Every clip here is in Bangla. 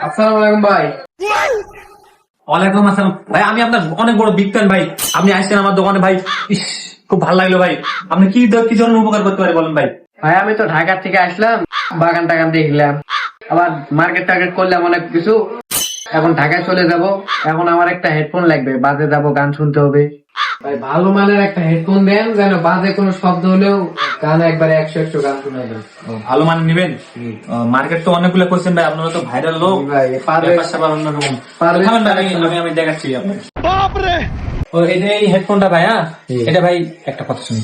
আসসালামু আলাইকুম ভাই। ওয়ালাইকুম আসসালাম ভাই, আমি আপনার অনেক বড় বিগ ফ্যান ভাই। আপনি আসছেন আমার দোকানে ভাই, ইস খুব ভালো লাগলো ভাই। আপনি কি জন্য উপকার করতে পারি বলেন ভাই? ভাই আমি তো ঢাকা থেকে আসলাম, বাগান টাগান দেখলাম, আবার মার্কেট টার্গেট করলাম অনেক কিছু। এখন ঢাকায় চলে যাব, এখন আমার একটা হেডফোন লাগবে, বাজে যাব, গান শুনতে হবে। ভাই ভালো মানের একটা হেডফোন দেন, যেন বাজে কোনো শব্দ হলেও গান একবারে 100 গান শোনা যায়। ভালো মানে নিবেন? মার্কেট তো অনেকগুলো করছেন ভাই, আপনারা তো ভাইরাল লোক। ভাই পারবে ব্যাপার স্যাপার অন্যরকম। পারবে। থামেন ভাই, আমি দেখাচ্ছি আপনাকে। ও এই যে এই হেডফোনটা ভাই, হ্যাঁ এটা ভাই একটা কথা শুনি,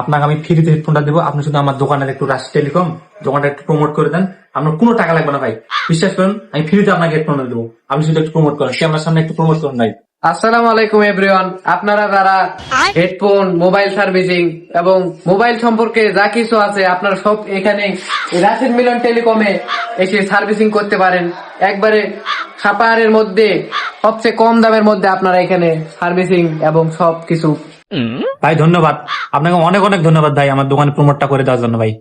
আপনাকে আমি ফ্রিতে হেডফোনটা দেবো। আপনি শুধু আমার দোকানের একটু রাশ টেলিকম দোকানটা একটু প্রমোট করে দেন, আপনার কোনো টাকা লাগবে না ভাই, বিশ্বাস করুন। আমি ফ্রিতে আপনাকে হেডফোনটা দেবো, আপনি শুধু একটু প্রমোট করেন, ক্যামেরার সামনে একটু প্রমোট করুন ভাই। আসসালামু আলাইকুম এভরিওয়ান। আপনারা যারা হেডফোন, মোবাইল সার্ভিসিং এবং মোবাইল সম্পর্কে যা কিছু আছে, আপনারা সব এখানে রাশিদ মিলন টেলিকমে এসে সার্ভিসিং করতে পারেন। একবারে সাপাহারের মধ্যে সবচেয়ে কম দামের মধ্যে আপনারা এখানে সার্ভিসিং এবং সব কিছু। ভাই ধন্যবাদ, আপনাকে অনেক অনেক ধন্যবাদ ভাই, আমার দোকানে প্রমোটটা করে দেওয়ার জন্য ভাই।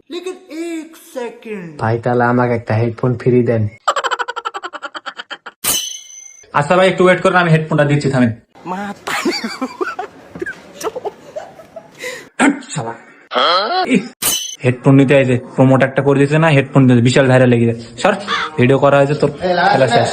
ভাই তাহলে আমাকে একটা হেডফোন ফ্রি দেন। আচ্ছা ভাই একটু ওয়েট করেন, আমি হেডফোনটা দিচ্ছি, থামেন। হেডফোন নিতে আছে, প্রমোট একটা করে দিতে না, হেডফোন বিশাল ভাইরাল লেগে যায়। সর ভিডিও করা হয়েছে তোর খেলা শেষ।